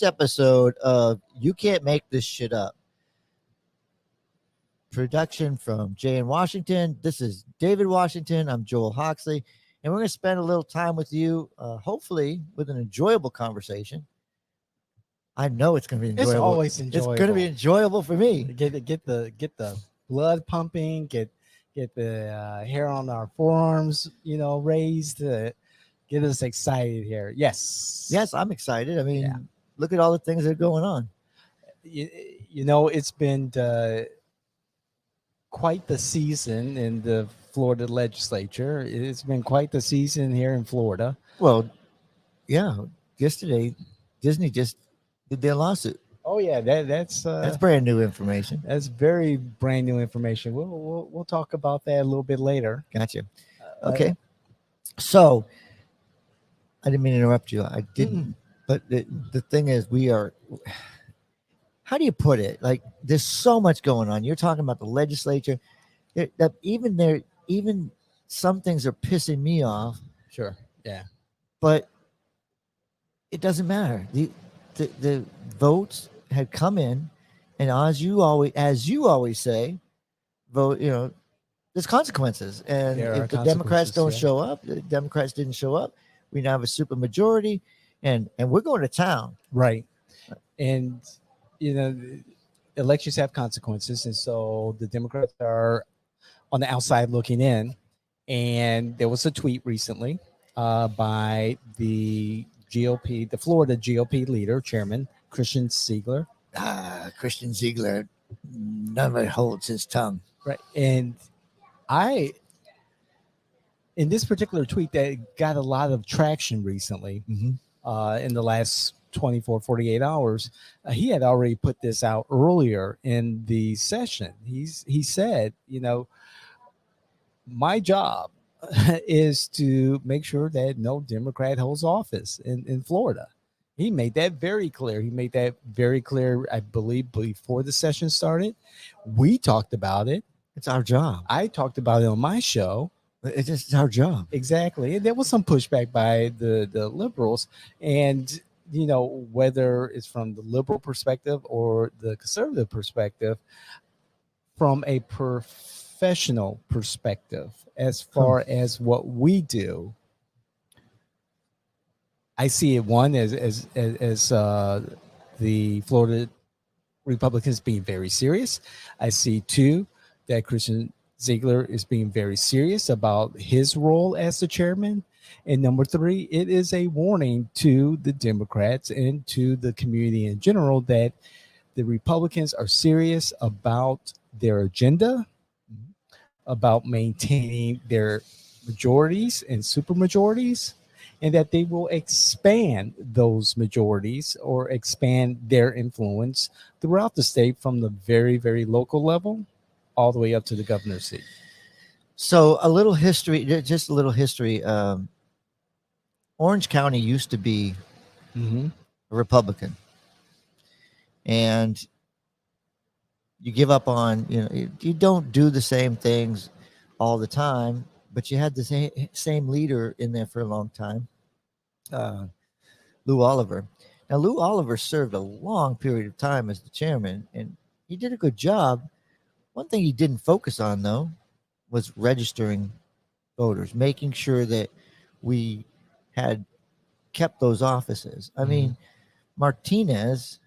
Episode of You Can't Make This Shit Up. Production from Jay in Washington. This is David Washington. I'm Joel Hoxley, and we're going to spend a little time with you, hopefully with an enjoyable conversation. I know it's going to be enjoyable. It's always enjoyable. It's going to be enjoyable for me. Get the blood pumping, get the hair on our forearms, raised, get us excited here. Yes, I'm excited. I mean, look at all the things that are going on. It's been quite the season in the Florida legislature. It's been quite the season here in Florida. Well, yeah. Yesterday, Disney just did their lawsuit. Oh yeah, that's brand new information. That's very brand new information. We'll talk about that a little bit later. Gotcha. Okay. So I didn't mean to interrupt you. I didn't. But the thing is, how do you put it? Like, there's so much going on. You're talking about the legislature. Even some things are pissing me off. Sure. Yeah. But it doesn't matter. The votes had come in, and as you always say, vote. There's consequences, and if the Democrats don't show up, the Democrats didn't show up. We now have a super majority. And we're going to town. Right. And, elections have consequences. And so the Democrats are on the outside looking in. And there was a tweet recently by the GOP, the Florida GOP leader, chairman, Christian Ziegler. Christian Ziegler never holds his tongue. Right. And in this particular tweet that got a lot of traction recently, in the last 48 hours, he had already put this out earlier in the session. He said, my job is to make sure that no Democrat holds office in Florida. He made that very clear. I believe, before the session started. We talked about it. It's our job. I talked about it on my show. It's just our job. Exactly. And there was some pushback by the liberals. And, whether it's from the liberal perspective or the conservative perspective, from a professional perspective, as far as what we do, I see it, one, as the Florida Republicans being very serious. I see, two, that Christian Ziegler is being very serious about his role as the chairman. And number three, it is a warning to the Democrats and to the community in general that the Republicans are serious about their agenda, about maintaining their majorities and supermajorities, and that they will expand those majorities or expand their influence throughout the state from the very, very local level all the way up to the governor's seat. So a little history, just a little history. Orange County used to be a Republican, and you give up on, you don't do the same things all the time, but you had the same leader in there for a long time, Lou Oliver. Now, Lou Oliver served a long period of time as the chairman, and he did a good job. One thing he didn't focus on, though, was registering voters, making sure that we had kept those offices. I mean, Martinez,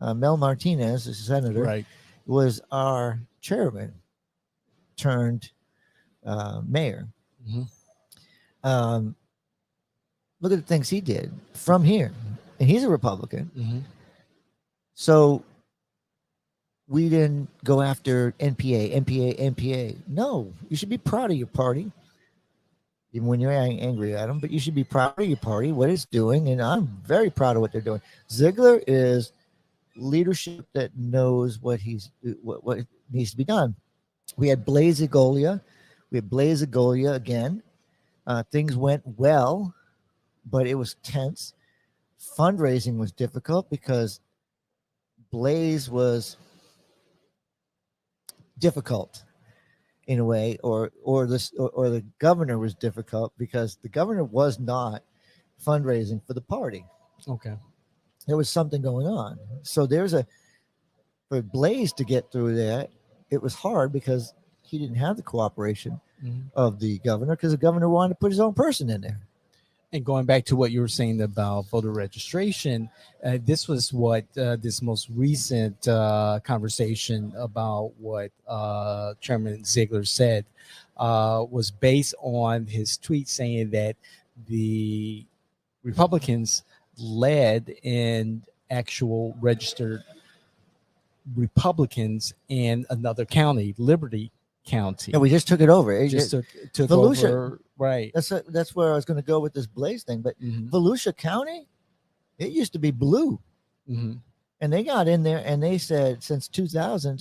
Mel Martinez, the senator, right, was our chairman turned mayor. Look at the things he did from here, and he's a Republican. So we didn't go after NPA. No, you should be proud of your party, even when you're angry at them. But you should be proud of your party, what it's doing, and I'm very proud of what they're doing. Ziegler is leadership that knows what needs to be done. We had Blaze Agolia. We had Blaze Agolia again. Things went well, but it was tense. Fundraising was difficult because Blaze was difficult in a way, or the governor was difficult because the governor was not fundraising for the party. Okay. There was something going on. So for Blaze to get through that, it was hard because he didn't have the cooperation of the governor because the governor wanted to put his own person in there. And going back to what you were saying about voter registration, this was what this most recent conversation about what Chairman Ziegler said was based on his tweet saying that the Republicans led in actual registered Republicans in another county, Liberty County. Yeah, we just took it over. It just took Volusia, over, right? That's where I was going to go with this Blaze thing. But Volusia County, it used to be blue, and they got in there and they said since 2000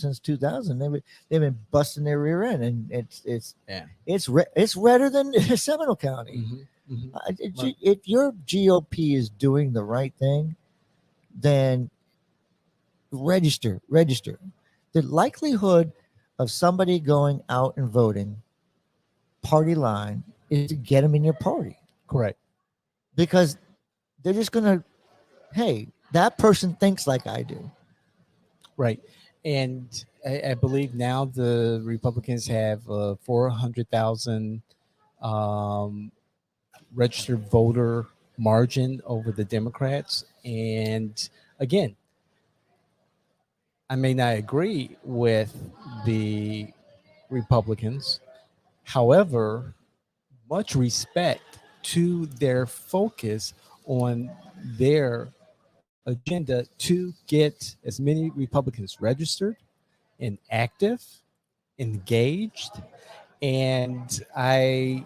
they've been busting their rear end, and it's redder than Seminole County. Right. If your GOP is doing the right thing, then register. The likelihood of somebody going out and voting party line is to get them in your party. Correct. Because they're just going to, hey, that person thinks like I do. Right. And I believe now the Republicans have 400,000 registered voter margin over the Democrats. And again, I may not agree with the Republicans. However, much respect to their focus on their agenda to get as many Republicans registered and active, engaged. And I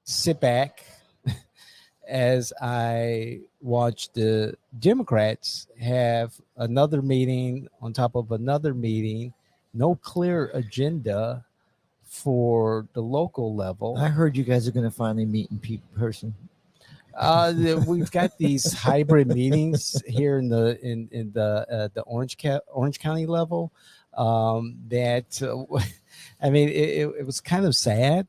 sit back as I watch the Democrats have another meeting on top of another meeting, no clear agenda for the local level. I heard you guys are going to finally meet in person. We've got these hybrid meetings here in the Orange County level. I mean, it was kind of sad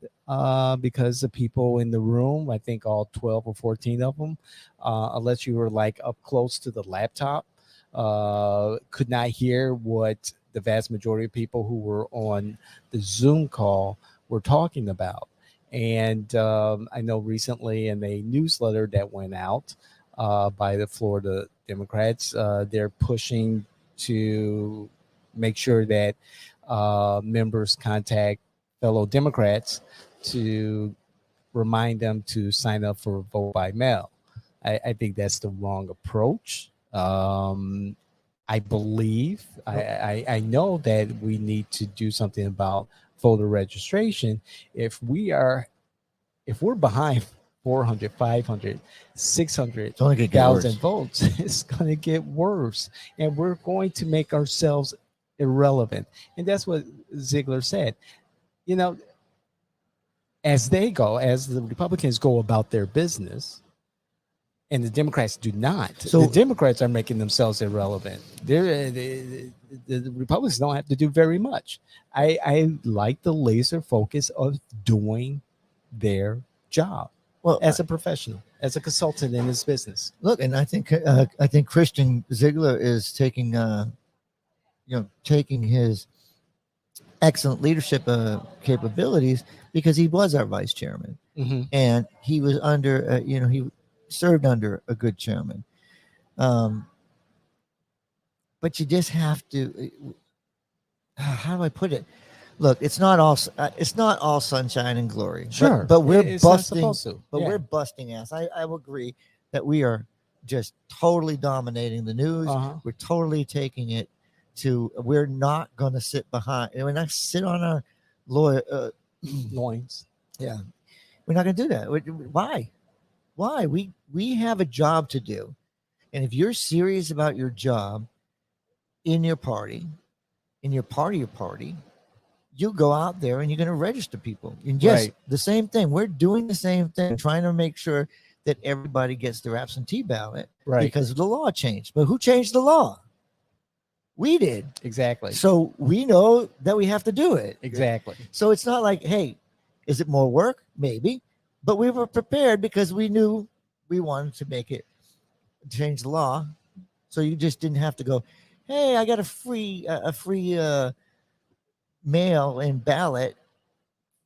because the people in the room, I think all 12 or 14 of them, unless you were like up close to the laptop, could not hear what the vast majority of people who were on the Zoom call were talking about. And I know recently in a newsletter that went out by the Florida Democrats, they're pushing to make sure that members contact fellow Democrats to remind them to sign up for vote by mail. I think that's the wrong approach. I believe, I know that we need to do something about voter registration. If we're behind 400, 500, 600,000 votes, it's going to get worse. And we're going to make ourselves irrelevant. And that's what Ziegler said. You know, as the Republicans go about their business, and the Democrats do not. So the Democrats are making themselves irrelevant. The Republicans don't have to do very much. I like the laser focus of doing their job. Well, as a professional, as a consultant in this business. Look, and I think Christian Ziegler is taking his excellent leadership capabilities because he was our vice chairman, and he was under he served under a good chairman. But you just have to. How do I put it? Look, it's not all sunshine and glory. Sure, but we're busting. We're busting ass. I will agree that we are just totally dominating the news. Uh-huh. We're totally taking it to. We're not going to sit behind. We're not sit on our lawyer. Loins. Yeah, we're not going to do that. Why? Why? We have a job to do, and if you're serious about your job in your party, your party, you go out there and you're going to register people. And yes, Right. the same thing. We're doing the same thing, trying to make sure that everybody gets their absentee ballot Right. because the law changed. But who changed the law? We did. Exactly. So we know that we have to do it. Exactly. So it's not like, hey, is it more work? Maybe. But we were prepared because we knew we wanted to make it change the law. So you just didn't have to go, hey, I got a free mail and ballot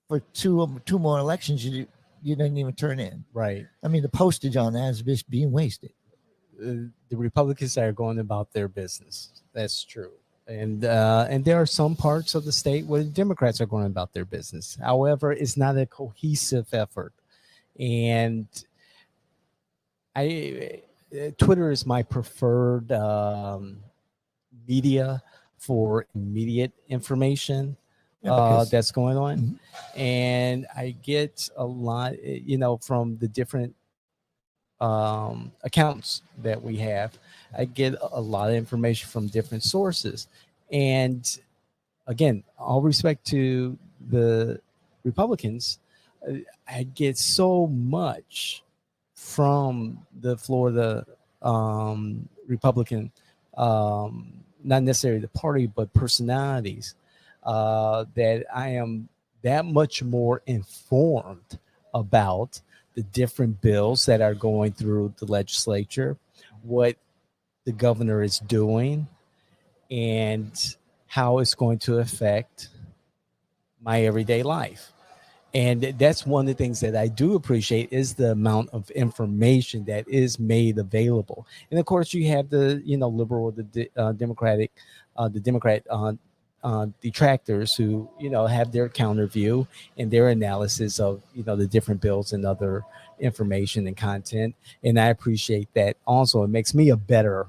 for two more elections you didn't even turn in. Right. I mean, the postage on that is just being wasted. The Republicans are going about their business. That's true. And there are some parts of the state where the Democrats are going about their business. However, it's not a cohesive effort. And Twitter is my preferred media for immediate information that's going on. Mm-hmm. And I get a lot, from the different accounts that we have. I get a lot of information from different sources. And again, all respect to the Republicans, I get so much from the Florida Republican, not necessarily the party, but personalities, that I am that much more informed about the different bills that are going through the legislature, what the governor is doing, and how it's going to affect my everyday life. And that's one of the things that I do appreciate is the amount of information that is made available. And of course, you have the liberal, the Democratic, the Democrat detractors who have their counter view and their analysis of the different bills and other information and content. And I appreciate that. Also, it makes me a better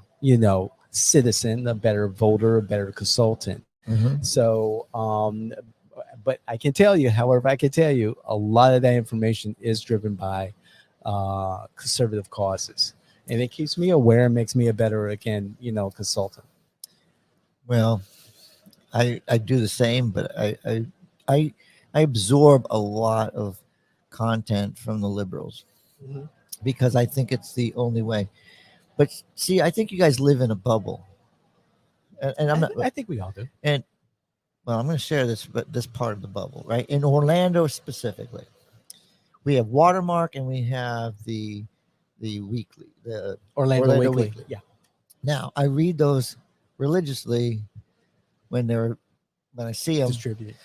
citizen, a better voter, a better consultant. Mm-hmm. So but I can tell you, however, a lot of that information is driven by conservative causes, and it keeps me aware and makes me a better, again, consultant. Well, I do the same, but I absorb a lot of content from the liberals, mm-hmm. because I think it's the only way. But see, I think you guys live in a bubble, and I'm not. I think we all do. And well, I'm going to share this part of the bubble, right? In Orlando specifically, we have Watermark and we have the weekly, the Orlando Weekly. Yeah. Now I read those religiously when I see them distributed.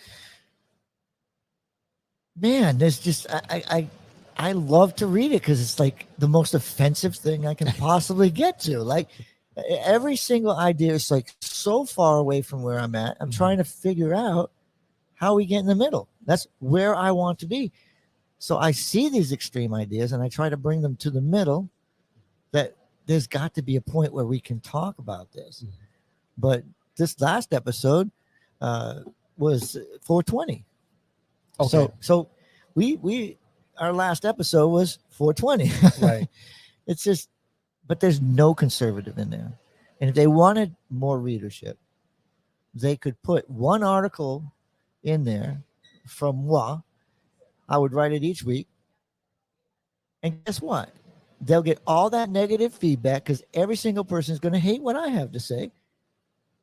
Man, there's just I love to read it because it's like the most offensive thing I can possibly get to. Like every single idea is like so far away from where I'm at. I'm trying to figure out how we get in the middle. That's where I want to be. So I see these extreme ideas and I try to bring them to the middle, that there's got to be a point where we can talk about this. Mm-hmm. But this last episode was 420. Okay. So we our last episode was 420. Right. It's just, but there's no conservative in there. And if they wanted more readership, they could put one article in there from moi. I would write it each week. And guess what? They'll get all that negative feedback because every single person is going to hate what I have to say.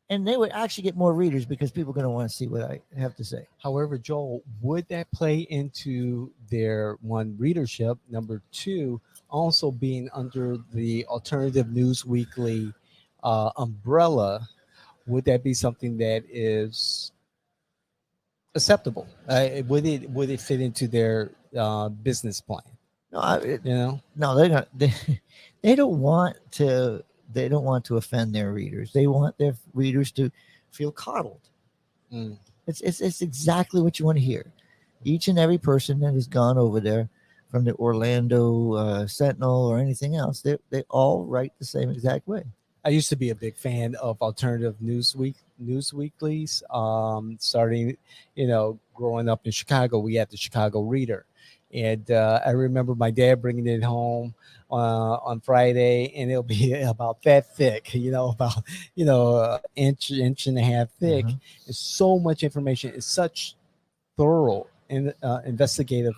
And they would actually get more readers because people are going to want to see what I have to say. However, Joel, would that play into their one, readership? Number two, also being under the Alternative News Weekly umbrella, would that be something that is acceptable? Would it fit into their business plan? No, no, they're not. They don't want to. They don't want to offend their readers. They want their readers to feel coddled. Mm. It's exactly what you want to hear. Each and every person that has gone over there from the Orlando Sentinel or anything else. They all write the same exact way. I used to be a big fan of alternative news weeklies. Starting, growing up in Chicago, we had the Chicago Reader, and I remember my dad bringing it home on Friday, and it'll be about that thick, about inch and a half thick. Uh-huh. It's so much information. It's such thorough and investigative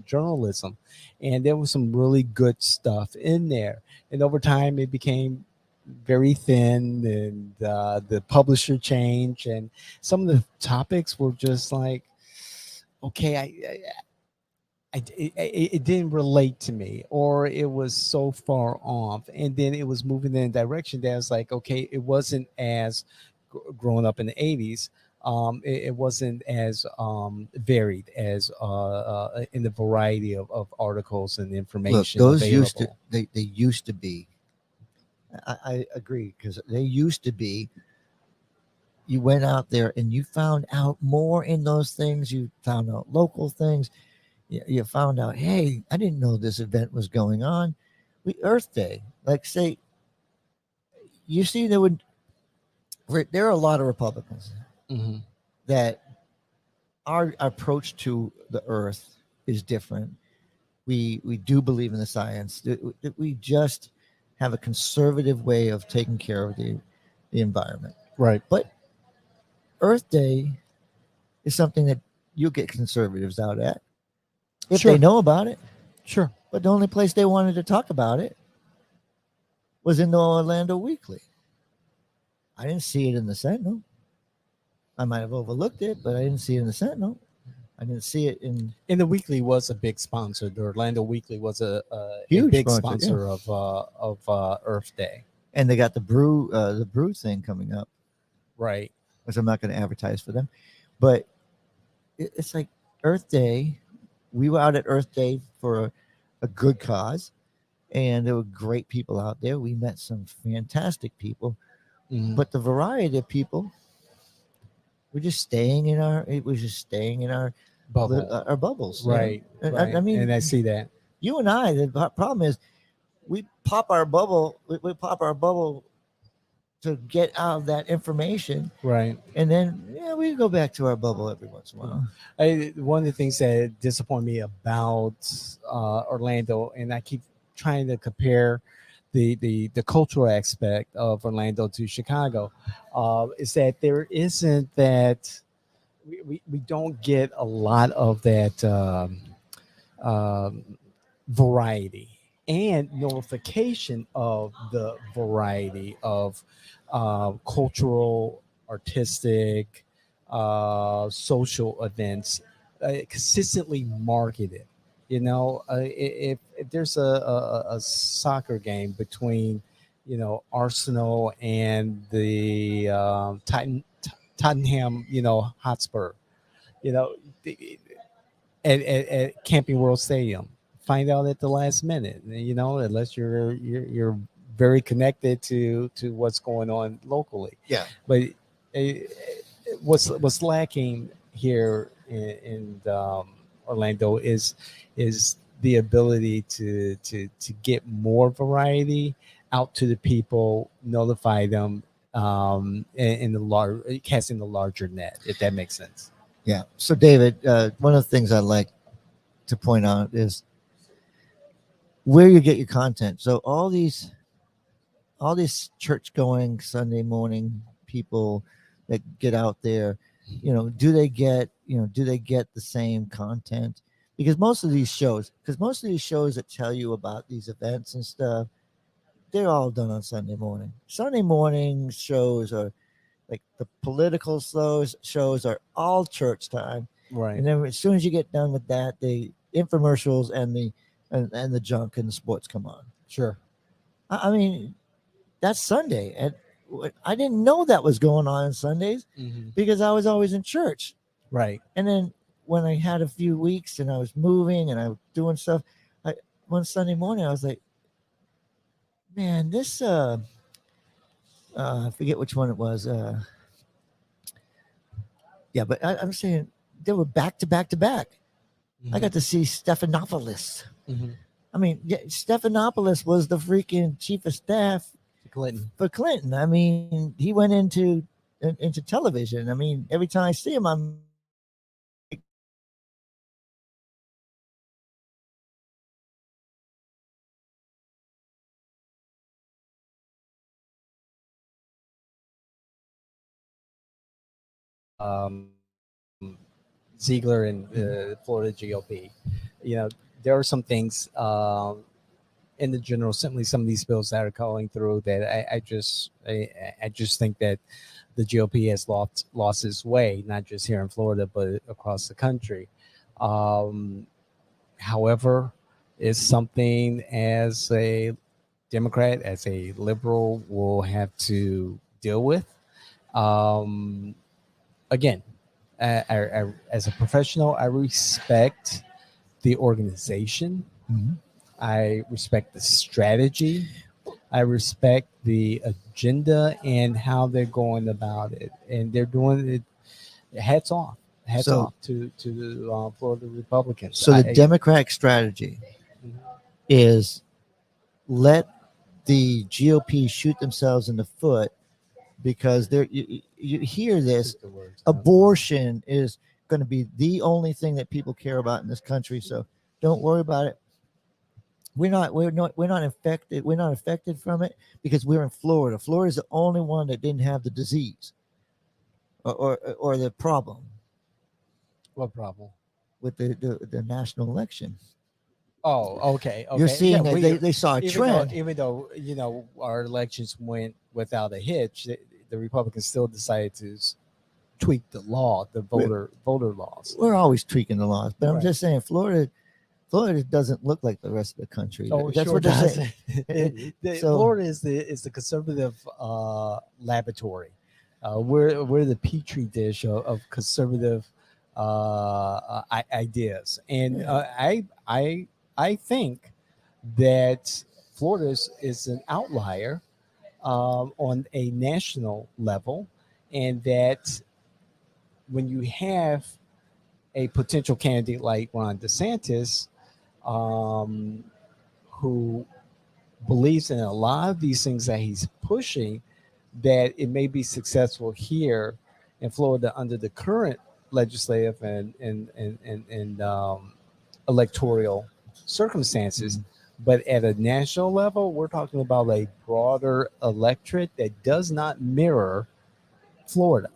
journalism, and there was some really good stuff in there. And over time, it became very thin, and the publisher changed, and some of the topics were just like, okay, it didn't relate to me, or it was so far off, and then it was moving in a direction that was like, okay, it wasn't as growing up in the 80s. It wasn't as varied as in the variety of articles and Look, information those used to available. they used to be. I agree because they used to be. You went out there and you found out more in those things. You found out local things. You found out, hey, I didn't know this event was going on. We Earth Day, like say, you see, there are a lot of Republicans Hmm. that our approach to the Earth is different. We do believe in the science. That we just have a conservative way of taking care of the environment. Right. But Earth Day is something that you'll get conservatives out at if they Sure. know about it. Sure. But the only place they wanted to talk about it was in the Orlando Weekly. I didn't see it in the Sentinel. I might have overlooked it, but I didn't see it in the Sentinel. I didn't see it in And the Weekly was a big sponsor. The Orlando Weekly was a huge big sponsor. Yeah. sponsor of Earth Day. And they got the brew thing coming up, Right. which I'm not going to advertise for them. But it's like Earth Day. We were out at Earth Day for a good cause, and there were great people out there. We met some fantastic people, Mhm. but the variety of people we're just staying in our. It was just staying in Bubble. our bubbles. Right. And Right. I mean, And I see that. you and I. The problem is we pop our bubble. We pop our bubble to get out of that information, Right. and then we go back to our bubble every once in a while. One of the things that disappoint me about Orlando, and I keep trying to compare the cultural aspect of Orlando to Chicago, is that there isn't that we don't get a lot of that um, variety and notification of the variety of cultural, artistic, social events consistently marketed. If there's a soccer game between, Arsenal and the Tottenham, Hotspur, you know, the- at Camping World Stadium. Find out at the last minute, unless you're very connected to what's going on locally. Yeah. But uh, what's lacking here in Orlando is the ability to get more variety out to the people, notify them in the large casting the larger net, if that makes sense. Yeah. So, David, one of the things I like to point out is where you get your content. So all these church going Sunday morning people that get out there, do they get the same content? Because most of these shows that tell you about these events and stuff, they're all done on Sunday morning. Sunday morning shows are like the political shows are all church time. Right. And then as soon as you get done with that, the infomercials and the junk and the sports come on. Sure. I mean, that's Sunday, and I didn't know that was going on Sundays Hmm. because I was always in church. Right. And then when I had a few weeks and I was moving and I was doing stuff, one Sunday morning I was like, man, this I forget which one it was. Yeah, but I'm saying they were back to back to back. I got to see Stephanopoulos. Mm-hmm. I mean, yeah, Stephanopoulos was the freaking chief of staff Clinton. for Clinton. I mean, he went into television. I mean, every time I see him, I'm like, Ziegler and mhm. the Florida GOP. You know, there are some things in the General Assembly, some of these bills that are calling through that I just think that the GOP has lost its way, not just here in Florida but across the country. Um, However, it's something as a Democrat, as a liberal, will have to deal with. Um, Again, as a professional, I respect the organization. Mhm. I respect the strategy. I respect the agenda and how they're going about it, and they're doing it. Hats off, hats So, off to the Florida Republicans. so the Democratic strategy is let the GOP shoot themselves in the foot because you hear this, Took the words out. abortion is going to be the only thing that people care about in this country. So don't worry about it. We're not affected. We're not affected from it because we're in Florida. Florida is the only one that didn't have the disease or the problem What problem? with the national election. Oh, okay, You're okay. Yeah, seeing that we they saw a trend. even though our elections went without a hitch, the Republicans still decided to tweak the law, the We're, voter laws. we're always tweaking the laws, but I'm Right. just saying Florida doesn't look like the rest of the country. Oh, it That's sure what they're does. saying. So Florida is the conservative laboratory. We're the petri dish of conservative ideas, and yeah. I think that Florida is an outlier on a national level, and that when you have a potential candidate like Ron DeSantis, um, who believes in a lot of these things that he's pushing, that it may be successful here in Florida under the current legislative and electoral circumstances. Mhm. But at a national level, we're talking about a broader electorate that does not mirror Florida.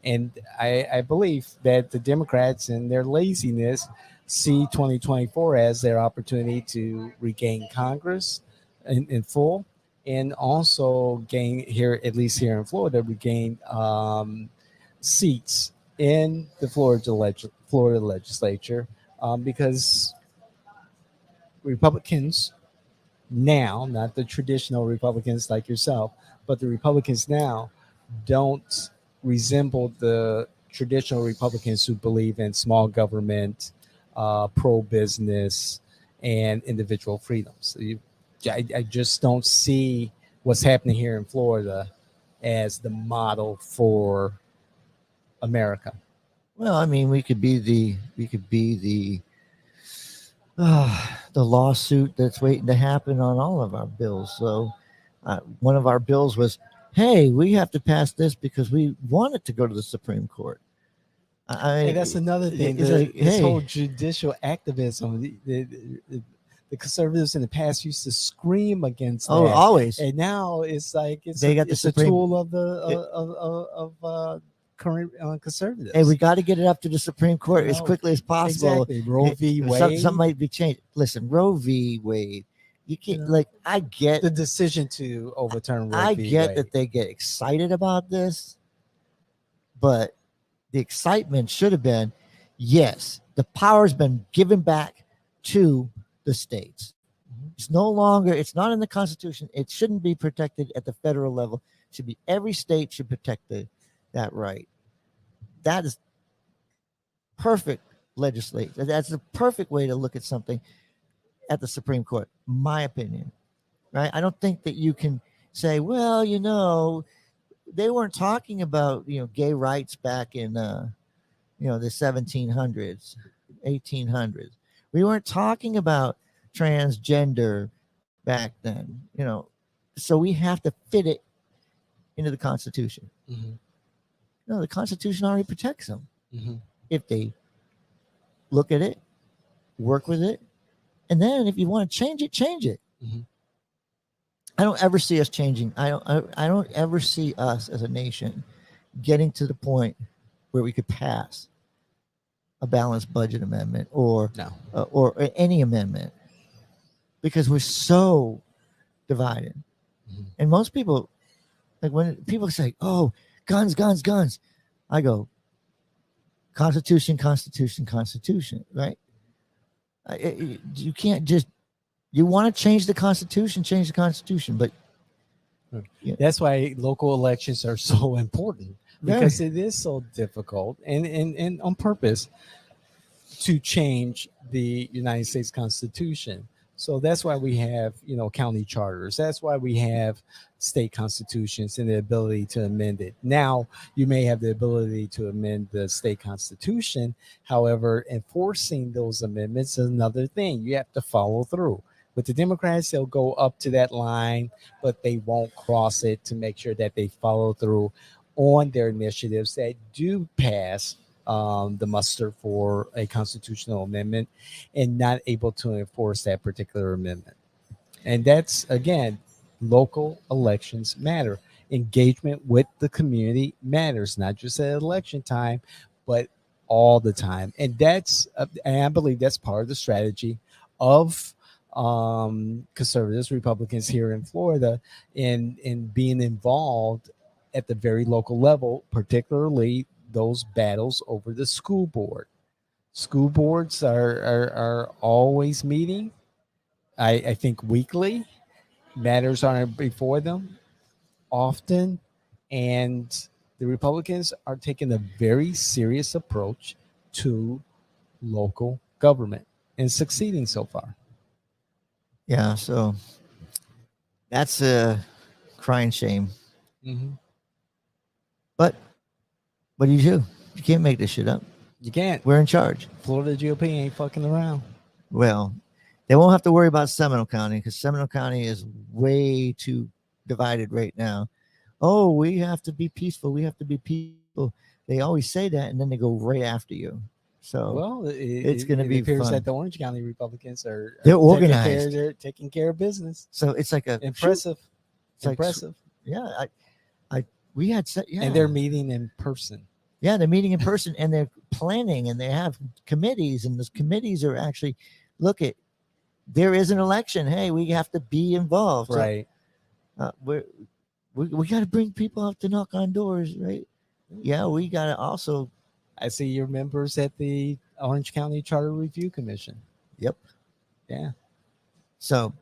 And I believe that the Democrats, in their laziness, see 2024 as their opportunity to regain Congress in full, and also gain here, at least here in Florida, regain seats in the Florida legislature, because Republicans now, not the traditional Republicans like yourself, but the Republicans now don't resemble the traditional Republicans who believe in small government, pro business, and individual freedoms. I just don't see what's happening here in Florida as the model for America. Well, I mean, we could be the lawsuit that's waiting to happen on all of our bills. So, one of our bills was, hey, we have to pass this because we want it to go to the Supreme Court. And that's another thing. It's like, This whole hey, judicial activism. The conservatives in the past used to scream against oh, that, always and now it's like they got the it's a Supreme. tool of current conservatives. Hey, we got to get it up to the Supreme Court as No, quickly as possible. exactly. Roe v. Wade. Something might be changed. Listen, Roe v. Wade. You can't Yeah. like. I get the decision to overturn Roe I v. get Wade. that they get excited about this, but the excitement should have been, yes, the power's been given back to the states. Mhm. It's no longer, it's not in the Constitution. It shouldn't be protected at the federal level. It should be every state should protect that right. That is perfect legislation. That's the perfect way to look at something at the Supreme Court, my opinion. Right? I don't think that you can say, well, they weren't talking about gay rights back in the 1700s. 1800s. We weren't talking about transgender back then, so we have to fit it into the Constitution. Mhm. No, the Constitution already protects them Mhm. if they look at it, work with it, and then if you want to change it, change it. Mhm. I don't ever see us changing. I don't ever see us as a nation getting to the point where we could pass a balanced budget amendment No. or any amendment, because we're so divided. Mhm. And most people, like when people say, "Oh, guns, guns, guns," I go, "Constitution, Constitution, Constitution." Right? You can't just. You want to change the Constitution, change the Constitution, but That's why local elections are so important, because it is so difficult and on purpose to change the United States Constitution. So that's why we have, county charters. That's why we have state constitutions and the ability to amend it. Now, you may have the ability to amend the state constitution. However, enforcing those amendments is another thing. You have to follow through. With the Democrats, they'll go up to that line, but they won't cross it to make sure that they follow through on their initiatives that do pass the muster for a constitutional amendment, and not able to enforce that particular amendment. And that's, again, local elections matter. Engagement with the community matters, not just at election time, but all the time. And and I believe that's part of the strategy of conservatives, Republicans here in Florida, in being involved at the very local level, particularly those battles over the school board. School boards are always meeting. I think weekly. Matters are before them often, and the Republicans are taking a very serious approach to local government and succeeding so far. yeah. So that's a crying shame. Mm-hmm. But what do? You can't make this shit up. You can't. We're in charge. Florida GOP ain't fucking around. Well, they won't have to worry about Seminole County, because Seminole County is way too divided right now. Oh, we have to be peaceful. We have to be peaceful. They always say that, and then they go right after you. So Well, it's going to be appears fun. that the Orange County Republicans are They're taking organized. they're taking care of business. So it's like a Impressive. It's like- Impressive. yeah. We had yeah. And they're meeting in person. Yeah, they're meeting in person, and they're planning, and they have committees, and those committees are actually look at. There is an election. Hey, we have to be involved. Right. So, we got to bring people out to knock on doors, right? Yeah, we got to also. I see your members at the Orange County Charter Review Commission. Yep. Yeah. So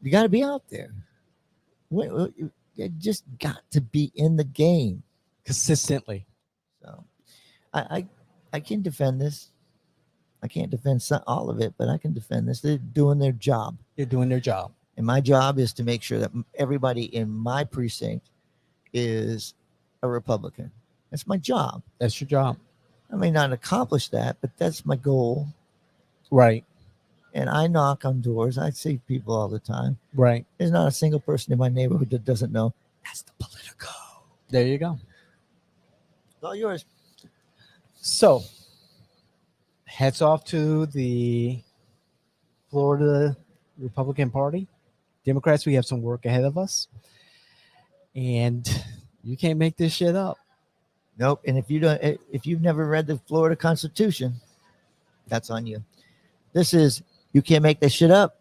you got to be out there. You just got to be in the game Consistently. So I can defend this. I can't defend all of it, but I can defend this. They're doing their job. They're doing their job. And my job is to make sure that everybody in my precinct is a Republican. That's my job. That's your job. I may not accomplish that, but that's my goal. Right. And I knock on doors. I see people all the time. Right. There's not a single person in my neighborhood that doesn't know that's the Politico. There you go. It's all yours. So, hats off to the Florida Republican Party. Democrats, we have some work ahead of us. And you can't make this shit up. Nope. And if you've never read the Florida Constitution, that's on you. This is You Can't Make This Shit Up.